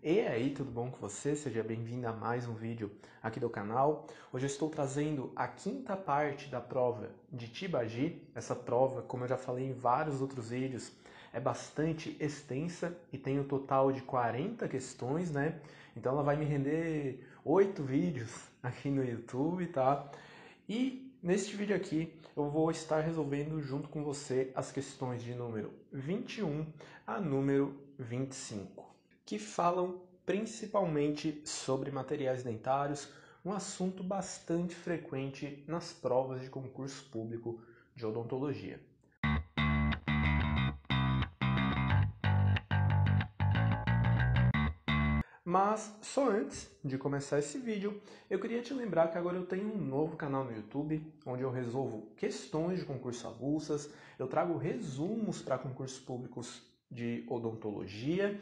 E aí, tudo bom com você? Seja bem-vindo a mais um vídeo aqui do canal. Hoje eu estou trazendo a quinta parte da prova de Tibagi. Essa prova, como eu já falei em vários outros vídeos, é bastante extensa e tem um total de 40 questões, né? Então ela vai me render 8 vídeos aqui no YouTube, tá? E neste vídeo aqui eu vou estar resolvendo junto com você as questões de número 21 a número 25. Que falam principalmente sobre materiais dentários, um assunto bastante frequente nas provas de concurso público de odontologia. Mas só antes de começar esse vídeo, eu queria te lembrar que agora eu tenho um novo canal no YouTube, onde eu resolvo questões de concurso avulsas, eu trago resumos para concursos públicos de odontologia,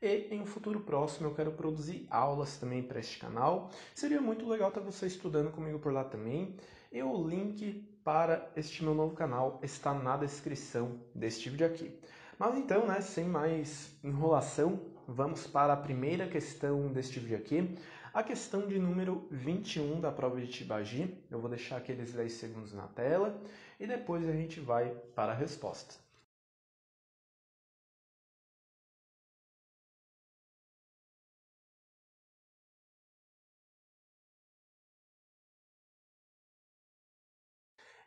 e em um futuro próximo eu quero produzir aulas também para este canal. Seria muito legal estar você estudando comigo por lá também. E o link para este meu novo canal está na descrição deste vídeo aqui. Mas então, né, sem mais enrolação, vamos para a primeira questão deste vídeo aqui. A questão de número 21 da prova de Tibagi. Eu vou deixar aqueles 10 segundos na tela e depois a gente vai para a resposta.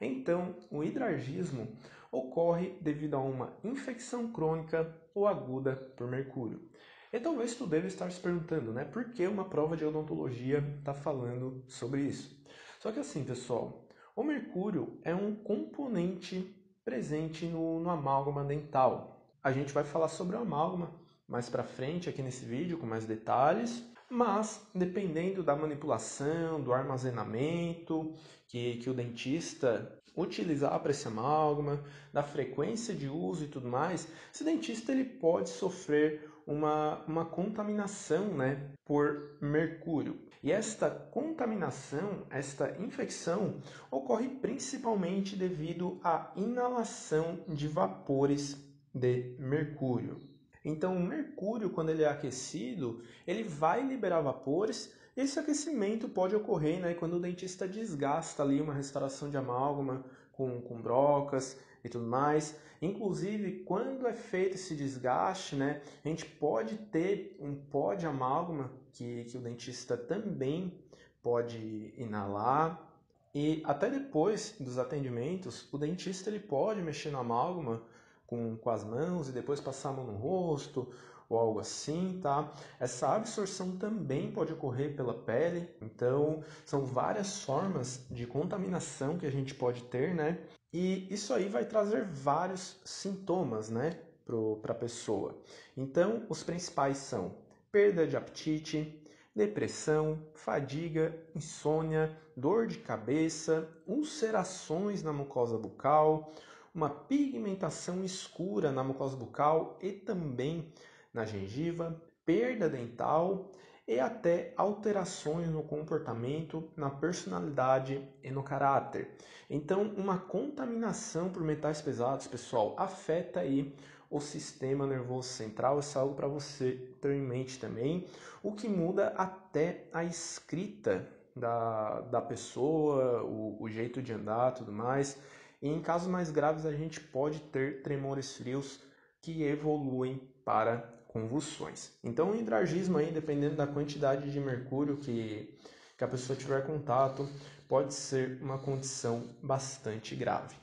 Então, o hidrargismo ocorre devido a uma infecção crônica ou aguda por mercúrio. E talvez tu deva estar se perguntando, né, por que uma prova de odontologia está falando sobre isso? Só que assim, pessoal, o mercúrio é um componente presente no amálgama dental. A gente vai falar sobre o amálgama mais para frente aqui nesse vídeo com mais detalhes, mas dependendo da manipulação, do armazenamento que o dentista utilizar para esse amálgama, da frequência de uso e tudo mais, esse dentista ele pode sofrer uma contaminação, né, por mercúrio. E esta contaminação, esta infecção, ocorre principalmente devido à inalação de vapores de mercúrio. Então, o mercúrio, quando ele é aquecido, ele vai liberar vapores. Esse aquecimento pode ocorrer, né, quando o dentista desgasta ali uma restauração de amálgama com brocas e tudo mais. Inclusive, quando é feito esse desgaste, né, a gente pode ter um pó de amálgama que o dentista também pode inalar. E até depois dos atendimentos, o dentista ele pode mexer no amálgama com as mãos e depois passar a mão no rosto ou algo assim, tá? Essa absorção também pode ocorrer pela pele, então são várias formas de contaminação que a gente pode ter, né? E isso aí vai trazer vários sintomas, né, para a pessoa. Então, os principais são perda de apetite, depressão, fadiga, insônia, dor de cabeça, ulcerações na mucosa bucal, uma pigmentação escura na mucosa bucal e também na gengiva, perda dental e até alterações no comportamento, na personalidade e no caráter. Então, uma contaminação por metais pesados, pessoal, afeta aí o sistema nervoso central. Isso é algo para você ter em mente também. O que muda até a escrita da pessoa, o jeito de andar, tudo mais. E em casos mais graves, a gente pode ter tremores frios que evoluem para convulsões. Então, o hidrargismo, aí, dependendo da quantidade de mercúrio que a pessoa tiver contato, pode ser uma condição bastante grave.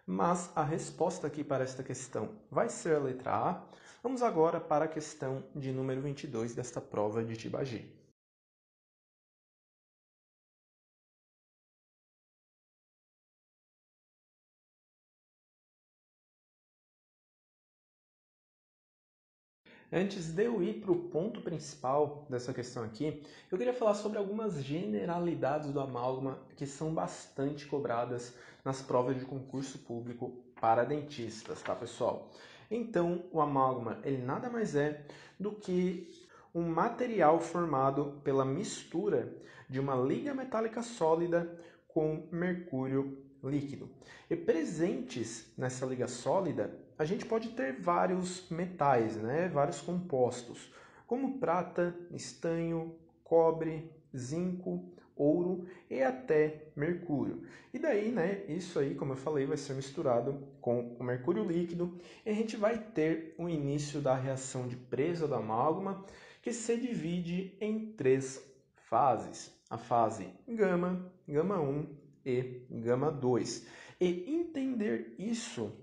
Mas a resposta aqui para esta questão vai ser a letra A. Vamos agora para a questão de número 22 desta prova de Tibagi. Antes de eu ir para o ponto principal dessa questão aqui, eu queria falar sobre algumas generalidades do amálgama que são bastante cobradas nas provas de concurso público para dentistas, tá, pessoal? Então, o amálgama, ele nada mais é do que um material formado pela mistura de uma liga metálica sólida com mercúrio líquido. E presentes nessa liga sólida, a gente pode ter vários metais, né? Vários compostos, como prata, estanho, cobre, zinco, ouro e até mercúrio. E daí, né, isso aí, como eu falei, vai ser misturado com o mercúrio líquido e a gente vai ter o início da reação de presa do amálgama, que se divide em 3 fases. A fase gama, gama 1 e gama 2. E entender isso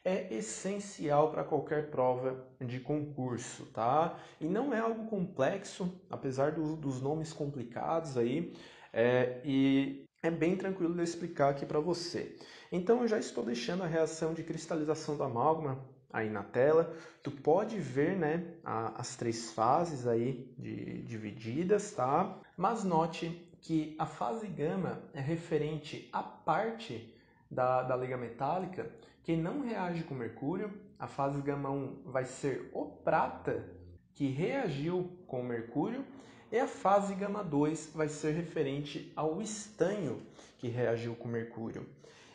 é essencial para qualquer prova de concurso, tá? E não é algo complexo, apesar dos nomes complicados aí, e é bem tranquilo de eu explicar aqui para você. Então eu já estou deixando a reação de cristalização do amálgama aí na tela. Tu pode ver, né, as 3 fases aí divididas, tá? Mas note que a fase gama é referente à parte da liga metálica que não reage com mercúrio. A fase gama 1 vai ser o prata que reagiu com o mercúrio e a fase gama 2 vai ser referente ao estanho que reagiu com o mercúrio.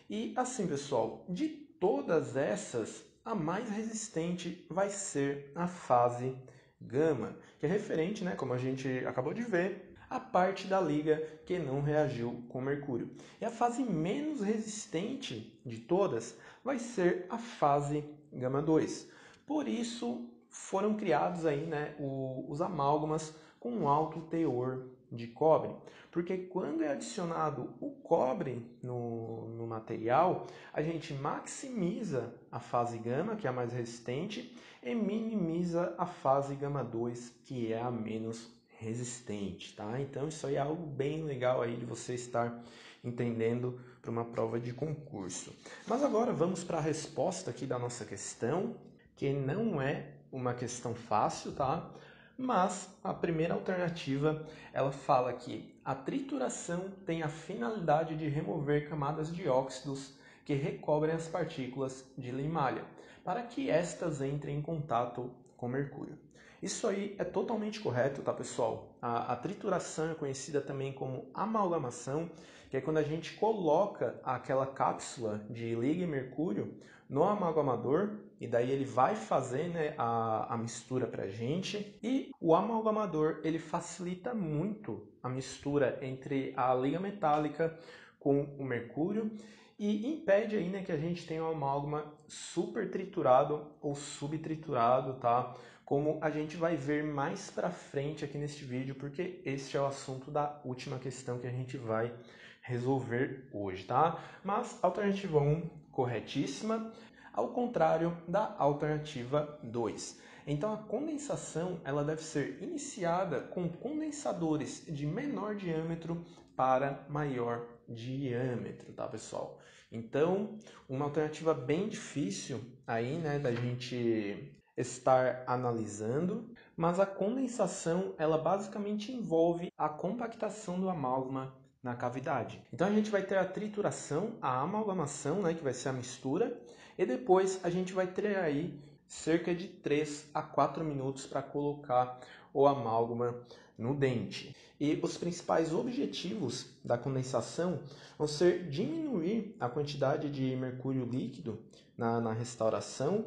E assim, pessoal, de todas essas, a mais resistente vai ser a fase gama, que é referente, né, como a gente acabou de ver, a parte da liga que não reagiu com mercúrio. E a fase menos resistente de todas vai ser a fase gama 2. Por isso foram criados aí, né, os amálgamas com alto teor de cobre, porque quando é adicionado o cobre no material, a gente maximiza a fase gama, que é a mais resistente, e minimiza a fase gama 2, que é a menos resistente, tá? Então isso aí é algo bem legal aí de você estar entendendo para uma prova de concurso. Mas agora vamos para a resposta aqui da nossa questão, que não é uma questão fácil, tá? Mas a primeira alternativa, ela fala que a trituração tem a finalidade de remover camadas de óxidos que recobrem as partículas de limalha, para que estas entrem em contato com mercúrio. Isso aí é totalmente correto, tá, pessoal? A trituração é conhecida também como amalgamação, que é quando a gente coloca aquela cápsula de liga e mercúrio no amalgamador, e daí ele vai fazer, né, a mistura para a gente. E o amalgamador ele facilita muito a mistura entre a liga metálica com o mercúrio e impede aí, né, que a gente tenha um amálgama super triturado ou subtriturado, tá? Como a gente vai ver mais para frente aqui neste vídeo, porque este é o assunto da última questão que a gente vai resolver hoje, tá? Mas alternativa 1, corretíssima, ao contrário da alternativa 2. Então a condensação ela deve ser iniciada com condensadores de menor diâmetro para maior diâmetro, tá, pessoal? Então, uma alternativa bem difícil aí, né, da gente estar analisando, mas a condensação ela basicamente envolve a compactação do amálgama na cavidade. Então a gente vai ter a trituração, a amalgamação, né, que vai ser a mistura, e depois a gente vai ter aí cerca de 3 a 4 minutos para colocar o amálgama no dente. E os principais objetivos da condensação vão ser diminuir a quantidade de mercúrio líquido na restauração,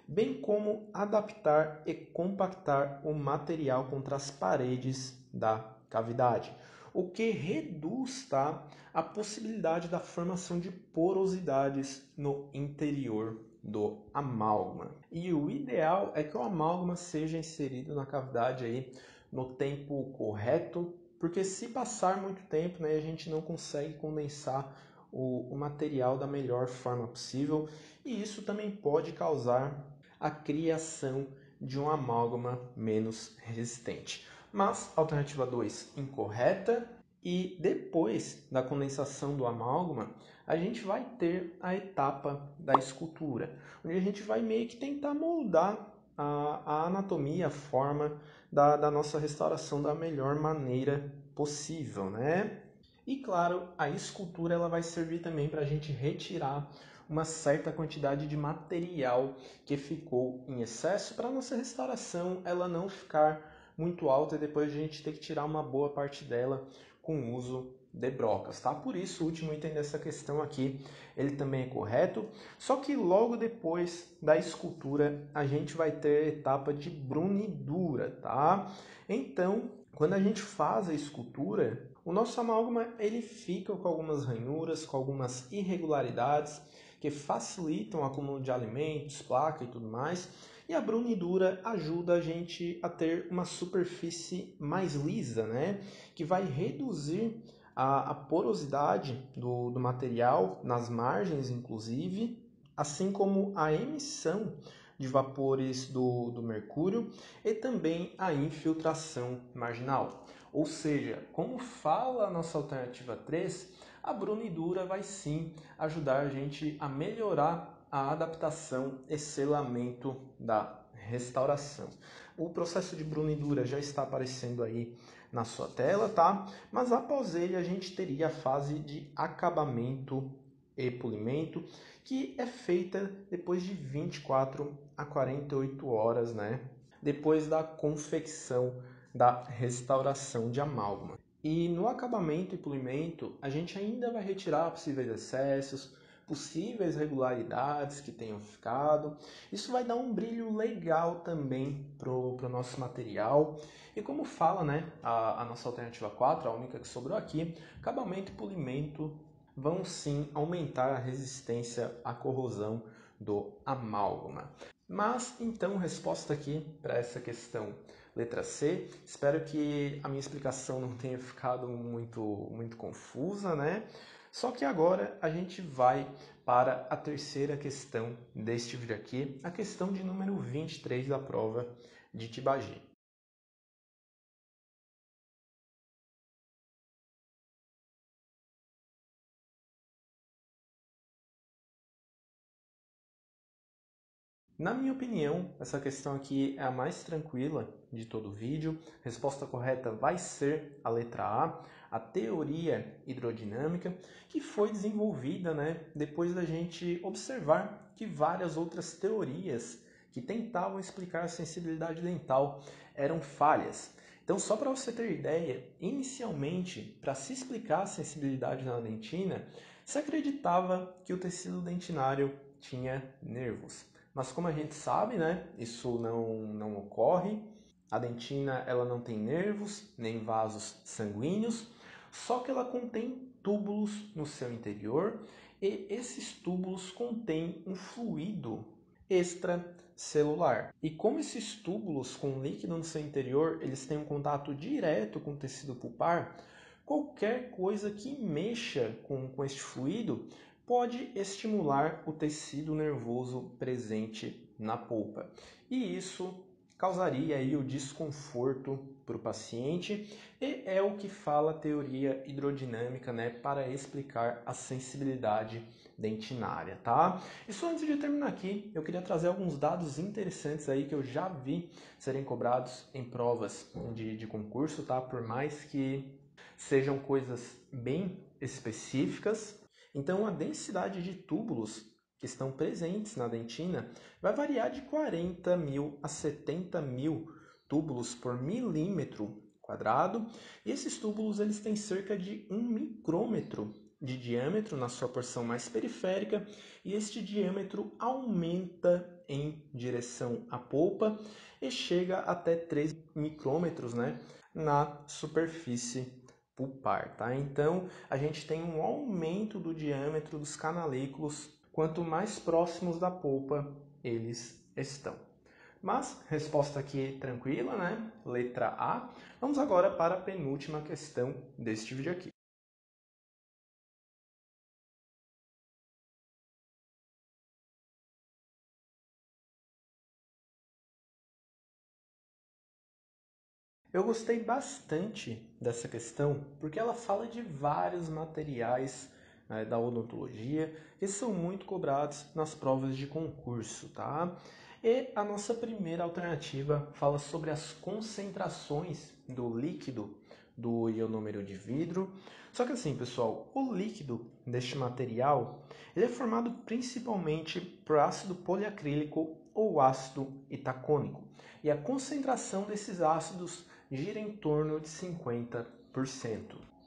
bem como adaptar e compactar o material contra as paredes da cavidade, o que reduz, tá, a possibilidade da formação de porosidades no interior do amálgama. E o ideal é que o amálgama seja inserido na cavidade aí no tempo correto, porque se passar muito tempo, né, a gente não consegue condensar o material da melhor forma possível, e isso também pode causar a criação de um amálgama menos resistente. Mas alternativa 2 incorreta, e depois da condensação do amálgama, a gente vai ter a etapa da escultura, onde a gente vai meio que tentar moldar a anatomia, a forma da nossa restauração da melhor maneira possível, né? E claro, a escultura ela vai servir também para a gente retirar uma certa quantidade de material que ficou em excesso para a nossa restauração ela não ficar muito alta e depois a gente ter que tirar uma boa parte dela com o uso de Brocas, tá? Por isso, o último item dessa questão aqui, ele também é correto, só que logo depois da escultura, a gente vai ter a etapa de brunidura, tá? Então, quando a gente faz a escultura, o nosso amálgama, ele fica com algumas ranhuras, com algumas irregularidades, que facilitam o acúmulo de alimentos, placa e tudo mais, e a brunidura ajuda a gente a ter uma superfície mais lisa, né? Que vai reduzir a porosidade do material, nas margens inclusive, assim como a emissão de vapores do mercúrio e também a infiltração marginal. Ou seja, como fala a nossa alternativa 3, a brunidura vai sim ajudar a gente a melhorar a adaptação e selamento da restauração. O processo de brunidura já está aparecendo aí na sua tela, tá? Mas após ele a gente teria a fase de acabamento e polimento, que é feita depois de 24 a 48 horas, né? Depois da confecção da restauração de amálgama. E no acabamento e polimento, a gente ainda vai retirar possíveis excessos, possíveis regularidades que tenham ficado. Isso vai dar um brilho legal também pro nosso material. E como fala, né, a nossa alternativa 4, a única que sobrou aqui, acabamento e polimento vão sim aumentar a resistência à corrosão do amálgama. Mas, então, resposta aqui para essa questão letra C. Espero que a minha explicação não tenha ficado muito confusa, né? Só que agora a gente vai para a terceira questão deste vídeo aqui, a questão de número 23 da prova de Tibagi. Na minha opinião, essa questão aqui é a mais tranquila de todo o vídeo. Resposta correta vai ser a letra a teoria hidrodinâmica, que foi desenvolvida, né, depois da gente observar que várias outras teorias que tentavam explicar a sensibilidade dental eram falhas. Então, só para você ter ideia, inicialmente, para se explicar a sensibilidade na dentina, se acreditava que o tecido dentinário tinha nervos. Mas como a gente sabe, né, isso não ocorre. A dentina ela não tem nervos, nem vasos sanguíneos, só que ela contém túbulos no seu interior e esses túbulos contêm um fluido extracelular. E como esses túbulos com líquido no seu interior, eles têm um contato direto com o tecido pulpar, qualquer coisa que mexa com este fluido pode estimular o tecido nervoso presente na polpa. E isso causaria aí o desconforto para o paciente e é o que fala a teoria hidrodinâmica, né, para explicar a sensibilidade dentinária, tá? E só antes de terminar aqui, eu queria trazer alguns dados interessantes aí que eu já vi serem cobrados em provas de concurso, tá? Por mais que sejam coisas bem específicas. Então, a densidade de túbulos que estão presentes na dentina vai variar de 40 mil a 70 mil túbulos por milímetro quadrado. E esses túbulos eles têm cerca de 1 micrômetro de diâmetro na sua porção mais periférica e este diâmetro aumenta em direção à polpa e chega até 3 micrômetros, né, na superfície pulpar, tá? Então, a gente tem um aumento do diâmetro dos canalículos quanto mais próximos da polpa eles estão. Mas, resposta aqui tranquila, né? Letra A. Vamos agora para a penúltima questão deste vídeo aqui. Eu gostei bastante dessa questão porque ela fala de vários materiais, né, da odontologia que são muito cobrados nas provas de concurso, tá? E a nossa primeira alternativa fala sobre as concentrações do líquido do ionômero de vidro. Só que assim, pessoal, o líquido deste material ele é formado principalmente por ácido poliacrílico ou ácido itacônico. E a concentração desses ácidos gira em torno de 50%.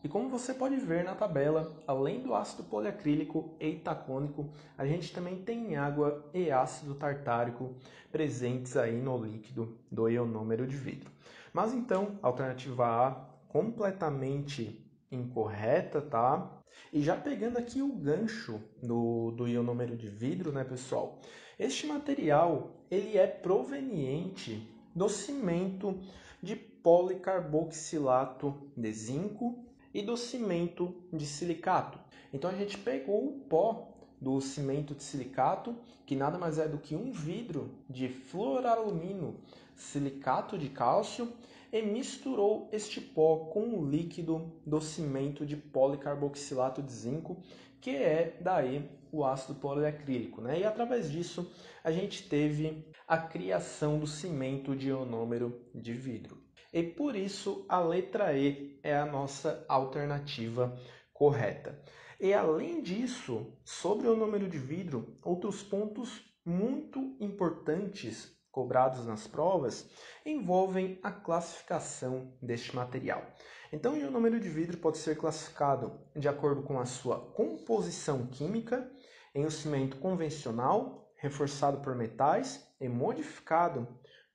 E como você pode ver na tabela, além do ácido poliacrílico e itacônico, a gente também tem água e ácido tartárico presentes aí no líquido do ionômero de vidro. Mas então, a alternativa A completamente incorreta, tá? E já pegando aqui o gancho do ionômero de vidro, né, pessoal? Este material, ele é proveniente do cimento de policarboxilato de zinco e do cimento de silicato. Então a gente pegou o pó do cimento de silicato, que nada mais é do que um vidro de fluoralumínio silicato de cálcio, e misturou este pó com o líquido do cimento de policarboxilato de zinco, que é daí o ácido poliacrílico, né? E através disso a gente teve a criação do cimento de ionômero de vidro. E por isso a letra E é a nossa alternativa correta. E além disso, sobre o ionômero de vidro, outros pontos muito importantes cobrados nas provas envolvem a classificação deste material. Então, o ionômero de vidro pode ser classificado de acordo com a sua composição química em um cimento convencional, reforçado por metais e modificado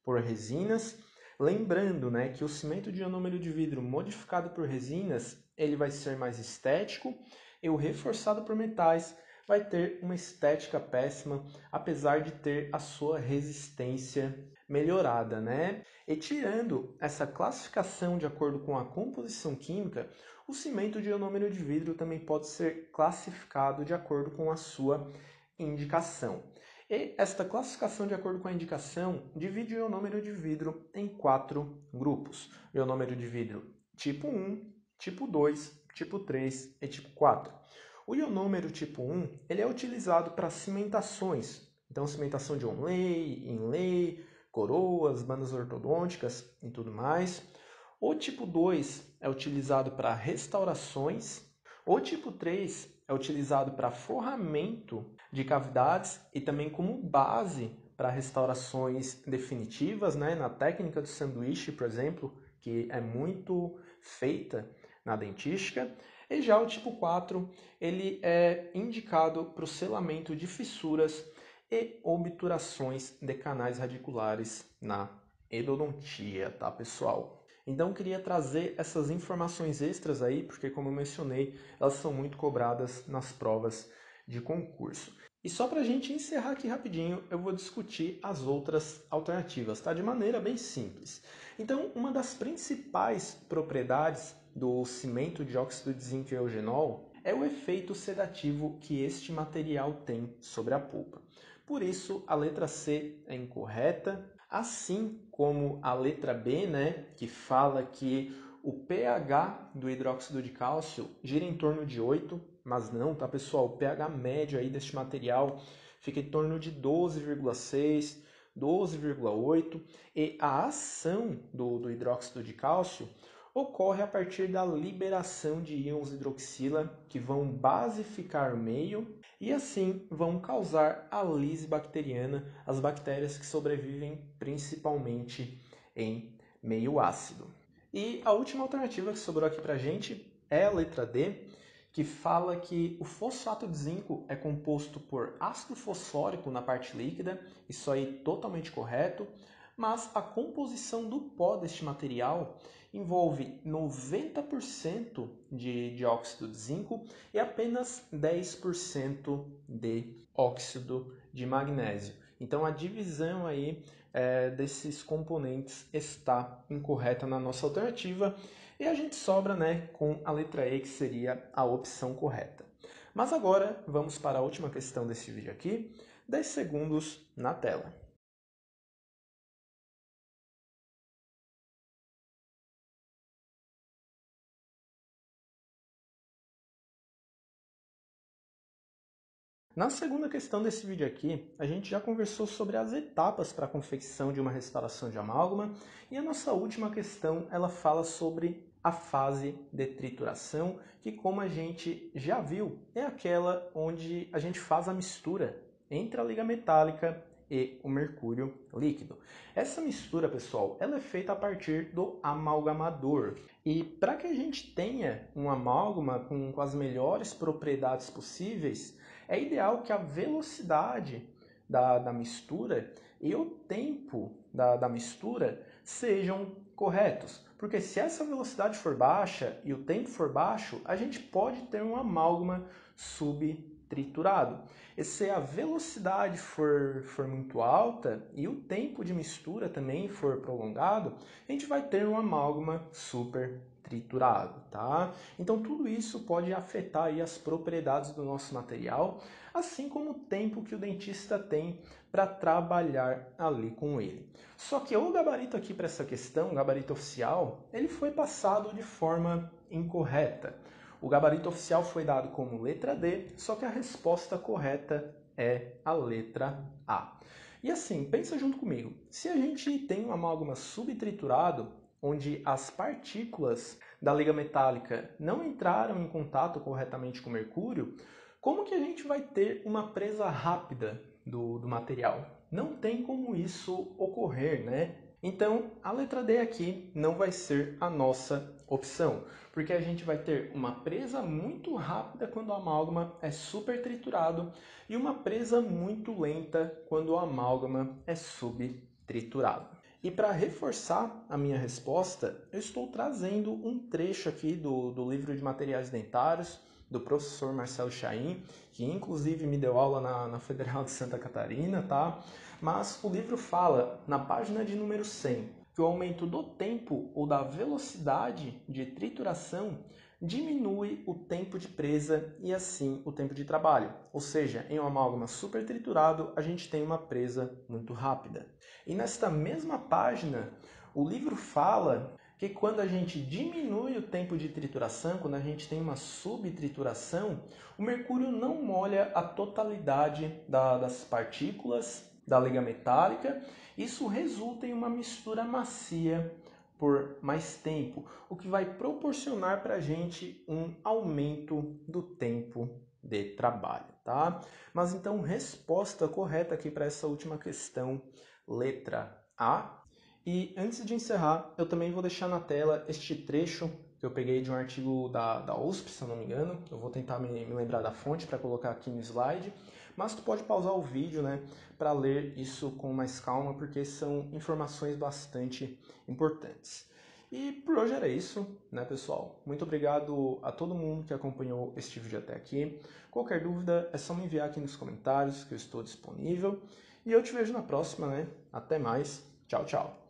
por resinas. Lembrando, né, que o cimento de ionômero de vidro modificado por resinas, ele vai ser mais estético, e o reforçado por metais vai ter uma estética péssima, apesar de ter a sua resistência melhorada, né? E tirando essa classificação de acordo com a composição química, o cimento de ionômero de vidro também pode ser classificado de acordo com a sua indicação. E esta classificação de acordo com a indicação divide o ionômero de vidro em 4 grupos. O ionômero de vidro tipo 1, tipo 2, tipo 3 e tipo 4. O ionômero tipo 1 ele é utilizado para cimentações, então cimentação de onlay, inlay, coroas, bandas ortodônticas e tudo mais. O tipo 2 é utilizado para restaurações. O tipo 3 é utilizado para forramento de cavidades e também como base para restaurações definitivas, né? Na técnica do sanduíche, por exemplo, que é muito feita na dentística. E já o tipo 4, ele é indicado para o selamento de fissuras e obturações de canais radiculares na endodontia, tá, pessoal? Então, queria trazer essas informações extras aí, porque, como eu mencionei, elas são muito cobradas nas provas de concurso. E só para a gente encerrar aqui rapidinho, eu vou discutir as outras alternativas, tá? De maneira bem simples. Então, uma das principais propriedades do cimento de óxido de zinco e eugenol é o efeito sedativo que este material tem sobre a polpa. Por isso, a letra C é incorreta, assim como a letra B, né, que fala que o pH do hidróxido de cálcio gira em torno de 8, mas não, tá, pessoal? O pH médio aí deste material fica em torno de 12,6, 12,8, e a ação do hidróxido de cálcio ocorre a partir da liberação de íons hidroxila que vão basificar o meio e assim vão causar a lise bacteriana, as bactérias que sobrevivem principalmente em meio ácido. E a última alternativa que sobrou aqui para a gente é a letra D, que fala que o fosfato de zinco é composto por ácido fosfórico na parte líquida, isso aí totalmente correto, mas a composição do pó deste material envolve 90% de dióxido de zinco e apenas 10% de óxido de magnésio. Então a divisão aí desses componentes está incorreta na nossa alternativa e a gente sobra, né, com a letra E, que seria a opção correta. Mas agora vamos para a última questão desse vídeo aqui, 10 segundos na tela. Na segunda questão desse vídeo aqui, a gente já conversou sobre as etapas para a confecção de uma restauração de amálgama e a nossa última questão ela fala sobre a fase de trituração, que como a gente já viu, é aquela onde a gente faz a mistura entre a liga metálica e o mercúrio líquido. Essa mistura, pessoal, ela é feita a partir do amalgamador. E para que a gente tenha um amálgama com as melhores propriedades possíveis, é ideal que a velocidade da mistura e o tempo da mistura sejam corretos. Porque se essa velocidade for baixa e o tempo for baixo, a gente pode ter um amálgama subtriturado. E se a velocidade for muito alta e o tempo de mistura também for prolongado, a gente vai ter um amálgama super triturado, tá? Então tudo isso pode afetar aí as propriedades do nosso material, assim como o tempo que o dentista tem para trabalhar ali com ele. Só que o gabarito aqui para essa questão, o gabarito oficial, ele foi passado de forma incorreta. O gabarito oficial foi dado como letra D, só que a resposta correta é a letra A. E assim, pensa junto comigo. Se a gente tem um amálgama subtriturado, onde as partículas da liga metálica não entraram em contato corretamente com o mercúrio, como que a gente vai ter uma presa rápida do material? Não tem como isso ocorrer, né? Então, a letra D aqui não vai ser a nossa opção, porque a gente vai ter uma presa muito rápida quando o amálgama é super triturado e uma presa muito lenta quando o amálgama é subtriturado. E para reforçar a minha resposta, eu estou trazendo um trecho aqui do livro de materiais dentários do professor Marcelo Chaim, que inclusive me deu aula na Federal de Santa Catarina, tá? Mas o livro fala, na página de número 100, que o aumento do tempo ou da velocidade de trituração diminui o tempo de presa e assim o tempo de trabalho. Ou seja, em um amálgama super triturado, a gente tem uma presa muito rápida. E nesta mesma página, o livro fala que quando a gente diminui o tempo de trituração, quando a gente tem uma subtrituração, o mercúrio não molha a totalidade das partículas da liga metálica. Isso resulta em uma mistura macia por mais tempo, o que vai proporcionar para a gente um aumento do tempo de trabalho, tá? Mas então, resposta correta aqui para essa última questão, letra A. E antes de encerrar, eu também vou deixar na tela este trecho que eu peguei de um artigo da USP, se eu não me engano. Eu vou tentar me lembrar da fonte para colocar aqui no slide. Mas tu pode pausar o vídeo, né, para ler isso com mais calma, porque são informações bastante importantes. E por hoje era isso, né, pessoal? Muito obrigado a todo mundo que acompanhou este vídeo até aqui. Qualquer dúvida é só me enviar aqui nos comentários que eu estou disponível. E eu te vejo na próxima, né? Até mais. Tchau, tchau.